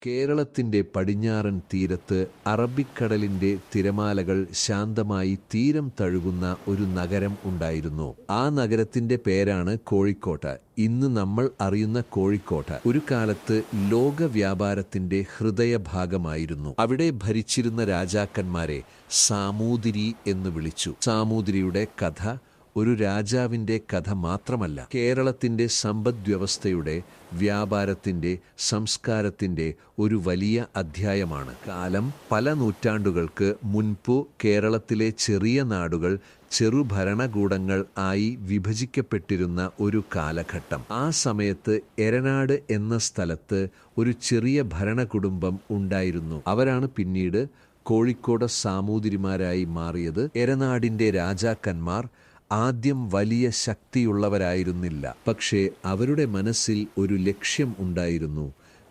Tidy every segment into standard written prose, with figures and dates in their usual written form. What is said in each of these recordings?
കേരളത്തിന്റെ പടിഞ്ഞാറൻ തീരത്ത് അറബിക്കടലിന്റെ തിരമാലകൾ ശാന്തമായി തീരം തഴുകുന്ന ഒരു നഗരം ഉണ്ടായിരുന്നു. ആ നഗരത്തിന്റെ പേരാണ് കോഴിക്കോട്ട്. ഇന്ന് നമ്മൾ അറിയുന്ന കോഴിക്കോട്ട് ഒരു കാലത്ത് ലോക വ്യാപാരത്തിന്റെ ഹൃദയഭാഗമായിരുന്നു. അവിടെ ഭരിച്ചിരുന്ന രാജാക്കന്മാരെ സാമൂതിരി എന്ന് വിളിച്ചു. സാമൂതിരിയുടെ കഥ ഒരു രാജാവിൻ്റെ കഥ മാത്രമല്ല, കേരളത്തിൻ്റെ സമ്പദ്വ്യവസ്ഥയുടെ, വ്യാപാരത്തിൻ്റെ, സംസ്കാരത്തിൻ്റെ ഒരു വലിയ അധ്യായമാണ്. കാലം പല നൂറ്റാണ്ടുകൾക്ക് മുൻപ് കേരളത്തിലെ ചെറിയ നാടുകൾ ചെറുഭരണകൂടങ്ങൾ ആയി വിഭജിക്കപ്പെട്ടിരുന്ന ഒരു കാലഘട്ടം. ആ സമയത്ത് എരനാട് എന്ന സ്ഥലത്ത് ഒരു ചെറിയ ഭരണകുടുംബം ഉണ്ടായിരുന്നു. അവരാണ് പിന്നീട് കോഴിക്കോട് സാമൂതിരിമാരായി മാറിയത്. എരനാടിൻ്റെ രാജാക്കന്മാർ ആദ്യം വലിയ ശക്തിയുള്ളവരായിരുന്നില്ല. പക്ഷേ അവരുടെ മനസ്സിൽ ഒരു ലക്ഷ്യം ഉണ്ടായിരുന്നു: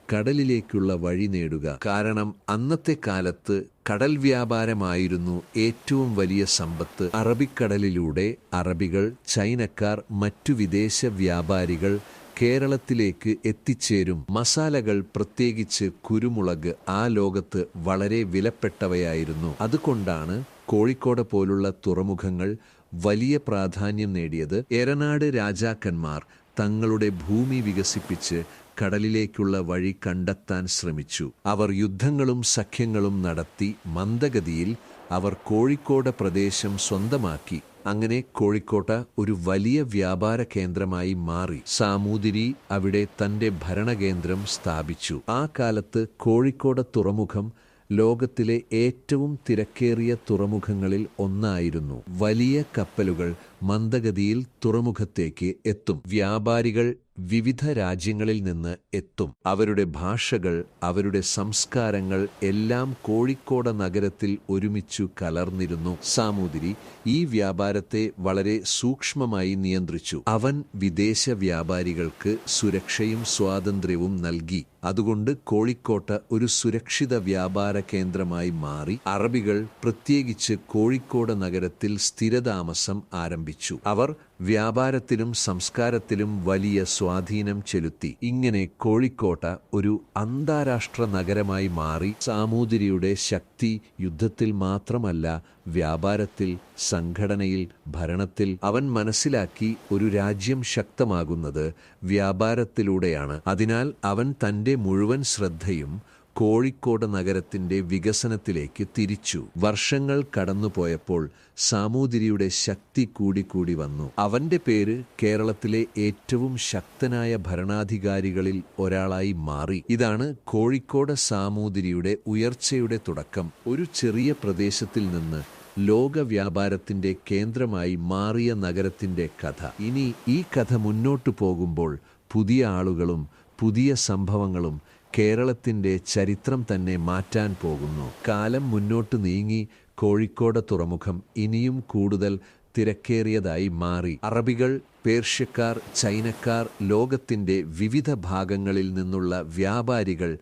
കടലിലേക്കുള്ള വഴി നേടുക. കാരണം അന്നത്തെ കാലത്ത് കടൽ വ്യാപാരമായിരുന്നു ഏറ്റവും വലിയ സമ്പത്ത്. അറബിക്കടലിലൂടെ അറബികൾ, ചൈനക്കാർ, മറ്റു വിദേശ വ്യാപാരികൾ കേരളത്തിലേക്ക് എത്തിച്ചേരും. മസാലകൾ, പ്രത്യേകിച്ച് കുരുമുളക്, ആ ലോകത്ത് വളരെ വിലപ്പെട്ടവയായിരുന്നു. അതുകൊണ്ടാണ് കോഴിക്കോട് പോലുള്ള തുറമുഖങ്ങൾ വലിയ പ്രാധാന്യം നേടിയത്. എരനാട് രാജാക്കന്മാർ തങ്ങളുടെ ഭൂമി വികസിപ്പിച്ച് കടലിലേക്കുള്ള വഴി കണ്ടെത്താൻ ശ്രമിച്ചു. അവർ യുദ്ധങ്ങളും സഖ്യങ്ങളും നടത്തി. മന്ദഗതിയിൽ അവർ കോഴിക്കോട് പ്രദേശം സ്വന്തമാക്കി. അങ്ങനെ കോഴിക്കോട്ട് ഒരു വലിയ വ്യാപാര കേന്ദ്രമായി മാറി. സാമൂതിരി അവിടെ തൻ്റെ ഭരണകേന്ദ്രം സ്ഥാപിച്ചു. ആ കാലത്ത് കോഴിക്കോട് തുറമുഖം ലോകത്തിലെ ഏറ്റവും തിരക്കേറിയ തുറമുഖങ്ങളിൽ ഒന്നായിരുന്നു. വലിയ കപ്പലുകൾ മന്ദഗതിയിൽ തുറമുഖത്തേക്ക് എത്തും. വ്യാപാരികൾ വിവിധ രാജ്യങ്ങളിൽ നിന്ന് എത്തും. അവരുടെ ഭാഷകൾ, അവരുടെ സംസ്കാരങ്ങൾ എല്ലാം കോഴിക്കോട് നഗരത്തിൽ ഒരുമിച്ചു കലർന്നിരുന്നു. സാമൂതിരി ഈ വ്യാപാരത്തെ വളരെ സൂക്ഷ്മമായി നിയന്ത്രിച്ചു. അവൻ വിദേശ വ്യാപാരികൾക്ക് സുരക്ഷയും സ്വാതന്ത്ര്യവും നൽകി. അതുകൊണ്ട് കോഴിക്കോട്ട് ഒരു സുരക്ഷിത വ്യാപാര കേന്ദ്രമായി മാറി. അറബികൾ പ്രത്യേകിച്ച് കോഴിക്കോട് നഗരത്തിൽ സ്ഥിരതാമസം ആരംഭിച്ചു. അവർ വ്യാപാരത്തിലും സംസ്കാരത്തിലും വലിയ സ്വാധീനം ചെലുത്തി. ഇങ്ങനെ കോഴിക്കോട്ട് ഒരു അന്താരാഷ്ട്ര നഗരമായി മാറി. സാമൂതിരിയുടെ ശക്തി യുദ്ധത്തിൽ മാത്രമല്ല, വ്യാപാരത്തിൽ, സംഘടനയിൽ, ഭരണത്തിൽ. അവൻ മനസ്സിലാക്കി ഒരു രാജ്യം ശക്തമാകുന്നത് വ്യാപാരത്തിലൂടെയാണ്. അതിനാൽ അവൻ തൻ്റെ മുഴുവൻ ശ്രദ്ധയും കോഴിക്കോട് നഗരത്തിന്റെ വികസനത്തിലേക്ക് തിരിച്ചു. വർഷങ്ങൾ കടന്നുപോയപ്പോൾ സാമൂതിരിയുടെ ശക്തി കൂടിക്കൂടി വന്നു. അവന്റെ പേര് കേരളത്തിലെ ഏറ്റവും ശക്തനായ ഭരണാധികാരികളിൽ ഒരാളായി മാറി. ഇതാണ് കോഴിക്കോട് സാമൂതിരിയുടെ ഉയർച്ചയുടെ തുടക്കം. ഒരു ചെറിയ പ്രദേശത്തിൽ നിന്ന് ലോക വ്യാപാരത്തിന്റെ കേന്ദ്രമായി മാറിയ നഗരത്തിന്റെ കഥ. ഇനി ഈ കഥ മുന്നോട്ടു പോകുമ്പോൾ പുതിയ ആളുകളും പുതിയ സംഭവങ്ങളും കേരളത്തിൻ്റെ ചരിത്രം തന്നെ മാറ്റാൻ പോകുന്നു. കാലം മുന്നോട്ട് നീങ്ങി കോഴിക്കോട് തുറമുഖം ഇനിയും കൂടുതൽ തിരക്കേറിയതായി മാറി. അറബികൾ, പേർഷ്യക്കാർ, ചൈനക്കാർ, ലോകത്തിൻ്റെ വിവിധ ഭാഗങ്ങളിൽ നിന്നുള്ള വ്യാപാരികൾ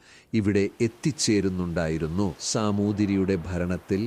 ഇവിടെ എത്തിച്ചേരുന്നുണ്ടായിരുന്നു. സാമൂതിരിയുടെ ഭരണത്തിൽ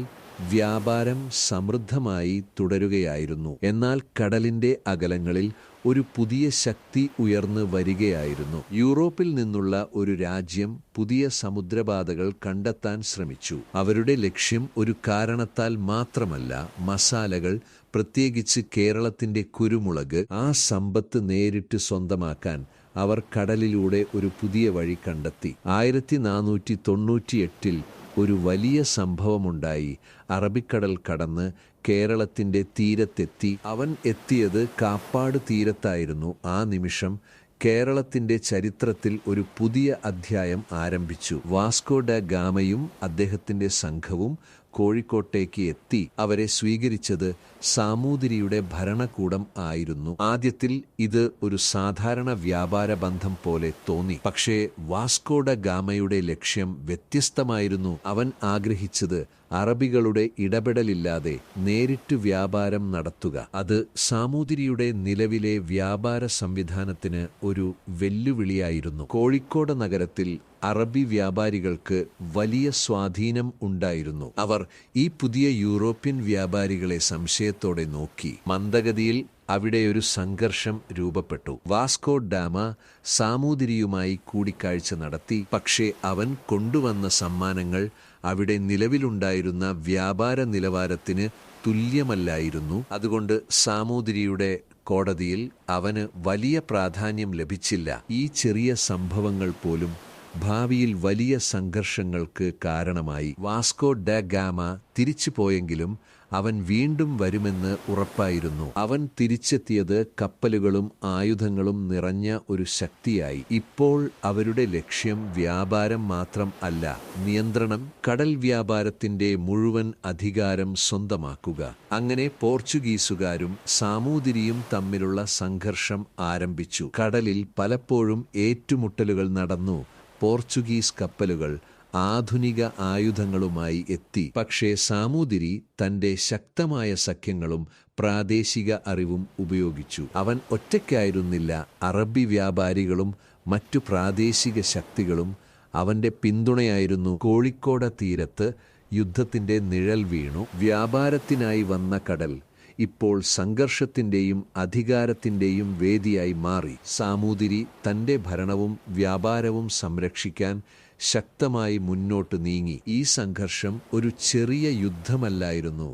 വ്യാപാരം സമൃദ്ധമായി തുടരുകയായിരുന്നു. എന്നാൽ കടലിൻ്റെ അകലങ്ങളിൽ ഒരു പുതിയ ശക്തി ഉയർന്നു വരികയായിരുന്നു. യൂറോപ്പിൽ നിന്നുള്ള ഒരു രാജ്യം പുതിയ സമുദ്രപാതകൾ കണ്ടെത്താൻ ശ്രമിച്ചു. അവരുടെ ലക്ഷ്യം ഒരു കാരണത്താൽ മാത്രമല്ല, മസാലകൾ, പ്രത്യേകിച്ച് കേരളത്തിൻ്റെ കുരുമുളക്, ആ സമ്പത്ത് നേരിട്ട് സ്വന്തമാക്കാൻ അവർ കടലിലൂടെ ഒരു പുതിയ വഴി കണ്ടെത്തി. 1498 ഒരു വലിയ സംഭവമുണ്ടായി. അറബിക്കടൽ കടന്ന് കേരളത്തിൻ്റെ തീരത്തെത്തി. അവൻ എത്തിയത് കാപ്പാട് തീരത്തായിരുന്നു. ആ നിമിഷം കേരളത്തിൻ്റെ ചരിത്രത്തിൽ ഒരു പുതിയ അധ്യായം ആരംഭിച്ചു. വാസ്കോ ഡ ഗാമയും അദ്ദേഹത്തിൻ്റെ സംഘവും കോഴിക്കോട്ടേക്ക് എത്തി. അവരെ സ്വീകരിച്ചത് സാമൂതിരിയുടെ ഭരണകൂടം ആയിരുന്നു. ആദ്യത്തിൽ ഇത് ഒരു സാധാരണ വ്യാപാര ബന്ധം പോലെ തോന്നി. പക്ഷേ വാസ്കോ ഡ ഗാമയുടെ ലക്ഷ്യം വ്യത്യസ്തമായിരുന്നു. അവൻ ആഗ്രഹിച്ചത് അറബികളുടെ ഇടപെടലില്ലാതെ നേരിട്ട് വ്യാപാരം നടത്തുക. അത് സാമൂതിരിയുടെ നിലവിലെ വ്യാപാര സംവിധാനത്തിന് ഒരു വെല്ലുവിളിയായിരുന്നു. കോഴിക്കോട് നഗരത്തിൽ അറബി വ്യാപാരികൾക്ക് വലിയ സ്വാധീനം ഉണ്ടായിരുന്നു. അവർ ഈ പുതിയ യൂറോപ്യൻ വ്യാപാരികളെ സംശയത്തോടെ നോക്കി. മന്ദഗതിയിൽ അവിടെ ഒരു സംഘർഷം രൂപപ്പെട്ടു. വാസ്കോ ഡാമ സാമൂതിരിയുമായി കൂടിക്കാഴ്ച നടത്തി. പക്ഷേ അവൻ കൊണ്ടുവന്ന സമ്മാനങ്ങൾ അവിടെ നിലവിലുണ്ടായിരുന്ന വ്യാപാര നിലവാരത്തിന് തുല്യമല്ലായിരുന്നു. അതുകൊണ്ട് സാമൂതിരിയുടെ കോടതിയിൽ അവന് വലിയ പ്രാധാന്യം ലഭിച്ചില്ല. ഈ ചെറിയ സംഭവങ്ങൾ പോലും ഭാവിയിൽ വലിയ സംഘർഷങ്ങൾക്ക് കാരണമായി. വാസ്കോ ഡ ഗാമ തിരിച്ചു പോയെങ്കിലും അവൻ വീണ്ടും വരുമെന്ന് ഉറപ്പായിരുന്നു. അവൻ തിരിച്ചെത്തിയത് കപ്പലുകളും ആയുധങ്ങളും നിറഞ്ഞ ഒരു ശക്തിയായി. ഇപ്പോൾ അവരുടെ ലക്ഷ്യം വ്യാപാരം മാത്രം അല്ല, നിയന്ത്രണം, കടൽ വ്യാപാരത്തിന്റെ മുഴുവൻ അധികാരം സ്വന്തമാക്കുക. അങ്ങനെ പോർച്ചുഗീസുകാരും സാമൂതിരിയും തമ്മിലുള്ള സംഘർഷം ആരംഭിച്ചു. കടലിൽ പലപ്പോഴും ഏറ്റുമുട്ടലുകൾ നടന്നു. പോർച്ചുഗീസ് കപ്പലുകൾ ആധുനിക ആയുധങ്ങളുമായി എത്തി. പക്ഷേ സാമൂതിരി തന്റെ ശക്തമായ സഖ്യങ്ങളും പ്രാദേശിക അറിവും ഉപയോഗിച്ചു. അവൻ ഒറ്റയ്ക്കായിരുന്നില്ല. അറബി വ്യാപാരികളും മറ്റു പ്രാദേശിക ശക്തികളും അവന്റെ പിന്തുണയായിരുന്നു. കോഴിക്കോട് തീരത്ത് യുദ്ധത്തിന്റെ നിഴൽ വീണു. വ്യാപാരത്തിനായി വന്ന കടൽ ഇപ്പോൾ സംഘർഷത്തിന്റെയും അധികാരത്തിന്റെയും വേദിയായി മാറി. സാമൂതിരി തന്റെ ഭരണവും വ്യാപാരവും സംരക്ഷിക്കാൻ ശക്തമായി മുന്നോട്ട് നീങ്ങി. ഈ സംഘർഷം ഒരു ചെറിയ യുദ്ധമല്ലായിരുന്നു,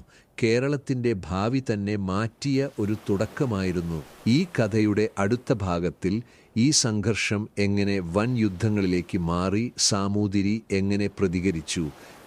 കേരളത്തിന്റെ ഭാവി തന്നെ മാറ്റിയ ഒരു തുടക്കമായിരുന്നു. ഈ കഥയുടെ അടുത്ത ഭാഗത്തിൽ ഈ സംഘർഷം എങ്ങനെ വൻ യുദ്ധങ്ങളിലേക്ക് മാറി, സാമൂതിരി എങ്ങനെ പ്രതികരിച്ചു,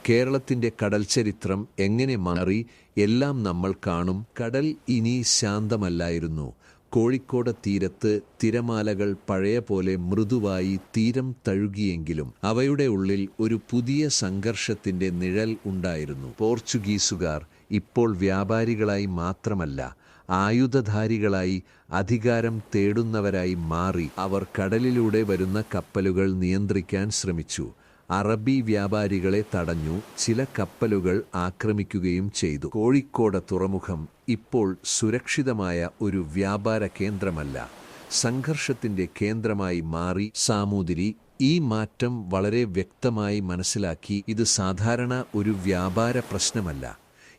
കേരളത്തിന്റെ കടൽ ചരിത്രം എങ്ങനെ മാറി, എല്ലാം നമ്മൾ കാണും. കടൽ ഇനി ശാന്തമല്ലായിരുന്നു. കോഴിക്കോട് തീരത്ത് തിരമാലകൾ പഴയ പോലെ മൃദുവായി തീരം തഴുകിയെങ്കിലും അവയുടെ ഉള്ളിൽ ഒരു പുതിയ സംഘർഷത്തിന്റെ നിഴൽ ഉണ്ടായിരുന്നു. പോർച്ചുഗീസുകാർ ഇപ്പോൾ വ്യാപാരികളായി മാത്രമല്ല, ആയുധധാരികളായി, അധികാരം തേടുന്നവരായി മാറി. അവർ കടലിലൂടെ വരുന്ന കപ്പലുകൾ നിയന്ത്രിക്കാൻ ശ്രമിച്ചു. അറബി വ്യാപാരികളെ തടഞ്ഞു. ചില കപ്പലുകൾ ആക്രമിക്കുകയും ചെയ്തു. കോഴിക്കോട് തുറമുഖം ഇപ്പോൾ സുരക്ഷിതമായ ഒരു വ്യാപാര കേന്ദ്രമല്ല, സംഘർഷത്തിന്റെ കേന്ദ്രമായി മാറി. സാമൂതിരി ഈ മാറ്റം വളരെ വ്യക്തമായി മനസ്സിലാക്കി. ഇത് സാധാരണ ഒരു വ്യാപാര പ്രശ്നമല്ല,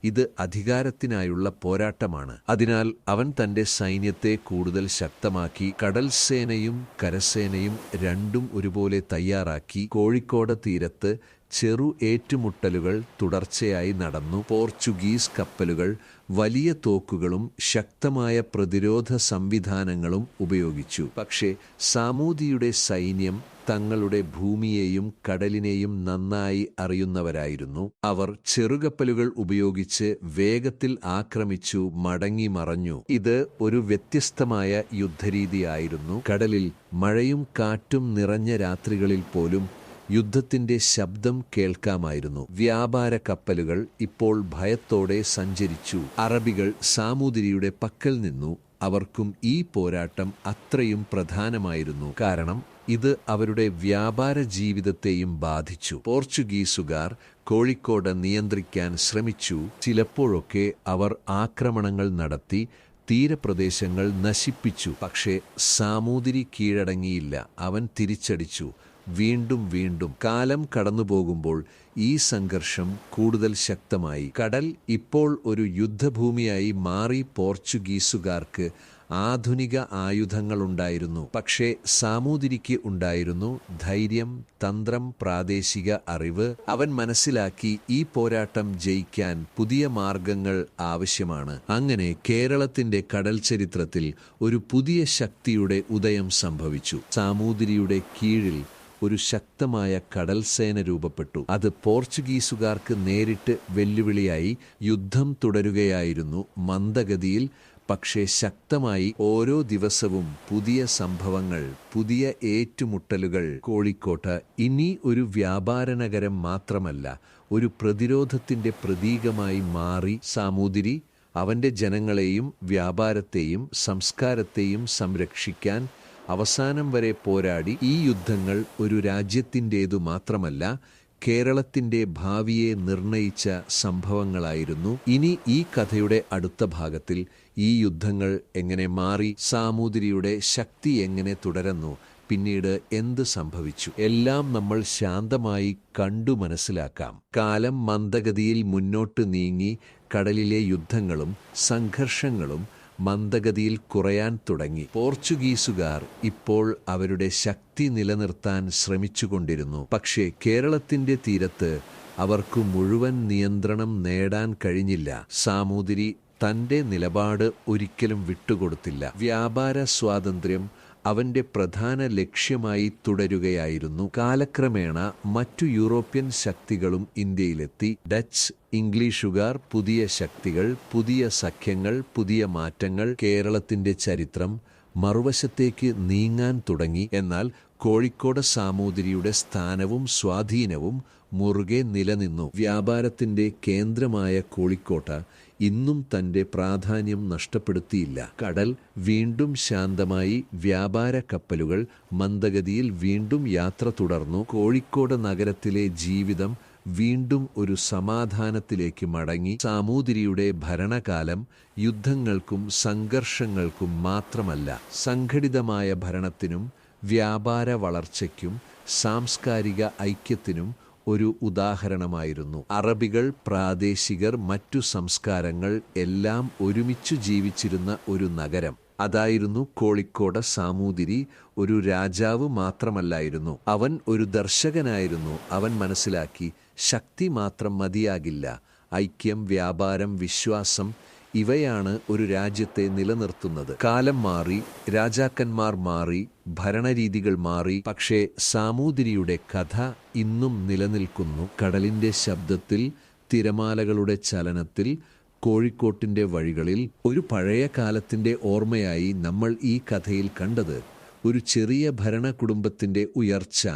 ഇത് അധികാരത്തിനായുള്ള പോരാട്ടമാണ്. അതിനാൽ അവൻ തന്റെ സൈന്യത്തെ കൂടുതൽ ശക്തമാക്കി. കടൽ സേനയും കരസേനയും രണ്ടും ഒരുപോലെ തയ്യാറാക്കി. കോഴിക്കോട് തീരത്ത് ചെറു ഏറ്റുമുട്ടലുകൾ തുടർച്ചയായി നടന്നു. പോർച്ചുഗീസ് കപ്പലുകൾ വലിയ തോക്കുകളും ശക്തമായ പ്രതിരോധ സംവിധാനങ്ങളും ഉപയോഗിച്ചു. പക്ഷേ സാമൂതിരിയുടെ സൈന്യം തങ്ങളുടെ ഭൂമിയെയും കടലിനെയും നന്നായി അറിയുന്നവരായിരുന്നു. അവർ ചെറുകപ്പലുകൾ ഉപയോഗിച്ച് വേഗത്തിൽ ആക്രമിച്ചു മടങ്ങി മറഞ്ഞു. ഇത് ഒരു വ്യത്യസ്തമായ യുദ്ധരീതിയായിരുന്നു. കടലിൽ മഴയും കാറ്റും നിറഞ്ഞ രാത്രികളിൽ പോലും യുദ്ധത്തിന്റെ ശബ്ദം കേൾക്കാമായിരുന്നു. വ്യാപാര കപ്പലുകൾ ഇപ്പോൾ ഭയത്തോടെ സഞ്ചരിച്ചു. അറബികൾ സാമൂതിരിയുടെ പക്കൽ നിന്നു. അവർക്കും ഈ പോരാട്ടം അത്രയും പ്രധാനമായിരുന്നു. കാരണം ഇത് അവരുടെ വ്യാപാര ജീവിതത്തെയും ബാധിച്ചു. പോർച്ചുഗീസുകാർ കോഴിക്കോട് നിയന്ത്രിക്കാൻ ശ്രമിച്ചു. ചിലപ്പോഴൊക്കെ അവർ ആക്രമണങ്ങൾ നടത്തി തീരപ്രദേശങ്ങൾ നശിപ്പിച്ചു. പക്ഷേ സാമൂതിരി കീഴടങ്ങിയില്ല. അവൻ തിരിച്ചടിച്ചു. വീണ്ടും വീണ്ടും. കാലം കടന്നുപോകുമ്പോൾ ഈ സംഘർഷം കൂടുതൽ ശക്തമായി. കടൽ ഇപ്പോൾ ഒരു യുദ്ധഭൂമിയായി മാറി. പോർച്ചുഗീസുകാർക്ക് ആധുനിക ആയുധങ്ങളുണ്ടായിരുന്നു. പക്ഷേ സാമൂതിരിക്ക് ഉണ്ടായിരുന്നു ധൈര്യം, തന്ത്രം, പ്രാദേശിക അറിവ്. അവൻ മനസ്സിലാക്കി ഈ പോരാട്ടം ജയിക്കാൻ പുതിയ മാർഗങ്ങൾ ആവശ്യമാണ്. അങ്ങനെ കേരളത്തിന്റെ കടൽ ചരിത്രത്തിൽ ഒരു പുതിയ ശക്തിയുടെ ഉദയം സംഭവിച്ചു. സാമൂതിരിയുടെ കീഴിൽ ഒരു ശക്തമായ കടൽസേന രൂപപ്പെട്ടു. അത് പോർച്ചുഗീസുകാർക്ക് നേരിട്ട് വെല്ലുവിളിയായി. യുദ്ധം തുടരുകയായിരുന്നു, മന്ദഗതിയിൽ പക്ഷേ ശക്തമായി. ഓരോ ദിവസവും പുതിയ സംഭവങ്ങൾ, പുതിയ ഏറ്റുമുട്ടലുകൾ. കോഴിക്കോട്ട് ഇനി ഒരു വ്യാപാര നഗരം മാത്രമല്ല, ഒരു പ്രതിരോധത്തിന്റെ പ്രതീകമായി മാറി. സാമൂതിരി അവന്റെ ജനങ്ങളെയും വ്യാപാരത്തെയും സംസ്കാരത്തെയും സംരക്ഷിക്കാൻ അവസാനം വരെ പോരാടി. ഈ യുദ്ധങ്ങൾ ഒരു രാജ്യത്തിൻ്റേതു മാത്രമല്ല, കേരളത്തിന്റെ ഭാവിയെ നിർണയിച്ച സംഭവങ്ങളായിരുന്നു. ഇനി ഈ കഥയുടെ അടുത്ത ഭാഗത്തിൽ ഈ യുദ്ധങ്ങൾ എങ്ങനെ മാറി, സാമൂതിരിയുടെ ശക്തി എങ്ങനെ തുടരുന്നു, പിന്നീട് എന്ത് സംഭവിച്ചു, എല്ലാം നമ്മൾ ശാന്തമായി കണ്ടു മനസ്സിലാക്കാം. കാലം മന്ദഗതിയിൽ മുന്നോട്ട് നീങ്ങി. കടലിലെ യുദ്ധങ്ങളും സംഘർഷങ്ങളും മന്ദഗതിയിൽ കുറയാൻ തുടങ്ങി. പോർച്ചുഗീസുകാർ ഇപ്പോൾ അവരുടെ ശക്തി നിലനിർത്താൻ ശ്രമിച്ചുകൊണ്ടിരുന്നു. പക്ഷേ കേരളത്തിന്റെ തീരത്ത് അവർക്ക് മുഴുവൻ നിയന്ത്രണം നേടാൻ കഴിഞ്ഞില്ല. സാമൂതിരി തന്റെ നിലപാട് ഒരിക്കലും വിട്ടുകൊടുത്തില്ല. വ്യാപാര സ്വാതന്ത്ര്യം അവന്റെ പ്രധാന ലക്ഷ്യമായി തുടരുകയായിരുന്നു. കാലക്രമേണ മറ്റു യൂറോപ്യൻ ശക്തികളും ഇന്ത്യയിലെത്തി. ഡച്ച്, ഇംഗ്ലീഷുകാർ, പുതിയ ശക്തികൾ, പുതിയ സഖ്യങ്ങൾ, പുതിയ മാറ്റങ്ങൾ. കേരളത്തിന്റെ ചരിത്രം മറുവശത്തേക്ക് നീങ്ങാൻ തുടങ്ങി. എന്നാൽ കോഴിക്കോട് സാമൂതിരിയുടെ സ്ഥാനവും സ്വാധീനവും മുറുകെ നിലനിന്നു. വ്യാപാരത്തിന്റെ കേന്ദ്രമായ കോഴിക്കോട്ട് ഇന്നും തന്റെ പ്രാധാന്യം നഷ്ടപ്പെടുത്തിയില്ല. കടൽ വീണ്ടും ശാന്തമായി. വ്യാപാര കപ്പലുകൾ മന്ദഗതിയിൽ വീണ്ടും യാത്ര തുടർന്നു. കോഴിക്കോട് നഗരത്തിലെ ജീവിതം വീണ്ടും ഒരു സമാധാനത്തിലേക്ക് മടങ്ങി. സാമൂതിരിയുടെ ഭരണകാലം യുദ്ധങ്ങൾക്കും സംഘർഷങ്ങൾക്കും മാത്രമല്ല, സംഘടിതമായ ഭരണത്തിനും വ്യാപാര വളർച്ചയ്ക്കും സാംസ്കാരിക ഐക്യത്തിനും ഒരു ഉദാഹരണമായിരുന്നു. അറബികൾ, പ്രാദേശികർ, മറ്റു സംസ്കാരങ്ങൾ എല്ലാം ഒരുമിച്ചു ജീവിച്ചിരുന്ന ഒരു നഗരം. അതായിരുന്നു കോഴിക്കോട്. സാമൂതിരി ഒരു രാജാവ് മാത്രമല്ലായിരുന്നു, അവൻ ഒരു ദർശകനായിരുന്നു. അവൻ മനസ്സിലാക്കി, ശക്തി മാത്രം മതിയാകില്ല. ഐക്യം, വ്യാപാരം, വിശ്വാസം ഇവയാണ് ഒരു രാജ്യത്തെ നിലനിർത്തുന്നത്. കാലം മാറി, രാജാക്കന്മാർ മാറി, ഭരണരീതികൾ മാറി. പക്ഷേ സാമൂതിരിയുടെ കഥ ഇന്നും നിലനിൽക്കുന്നു. കടലിന്റെ ശബ്ദത്തിൽ, തിരമാലകളുടെ ചലനത്തിൽ, കോഴിക്കോട്ടിന്റെ വഴികളിൽ. ഒരു പഴയ കാലത്തിന്റെ ഓർമ്മയായി നമ്മൾ ഈ കഥയിൽ കണ്ടത് ഒരു ചെറിയ ഭരണകുടുംബത്തിന്റെ ഉയർച്ച,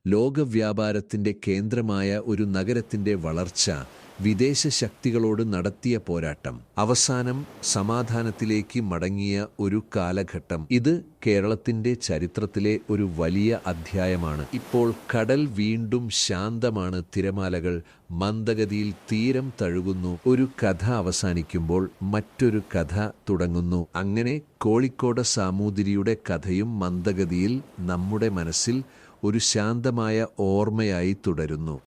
ലോകവ്യാപാരത്തിന്റെ കേന്ദ്രമായ ഒരു നഗരത്തിന്റെ വളർച്ച, വിദേശ ശക്തികളോട് നടത്തിയ പോരാട്ടം, അവസാനം സമാധാനത്തിലേക്ക് മടങ്ങിയ ഒരു കാലഘട്ടം. ഇത് കേരളത്തിന്റെ ചരിത്രത്തിലെ ഒരു വലിയ അധ്യായമാണ്. ഇപ്പോൾ കടൽ വീണ്ടും ശാന്തമാണ്. തിരമാലകൾ മന്ദഗതിയിൽ തീരം തഴുകുന്നു. ഒരു കഥ അവസാനിക്കുമ്പോൾ മറ്റൊരു കഥ തുടങ്ങുന്നു. അങ്ങനെ കോഴിക്കോട് സാമൂതിരിയുടെ കഥയും മന്ദഗതിയിൽ നമ്മുടെ മനസ്സിൽ ഒരു ശാന്തമായ ഓർമ്മയായി തുടരുന്നു.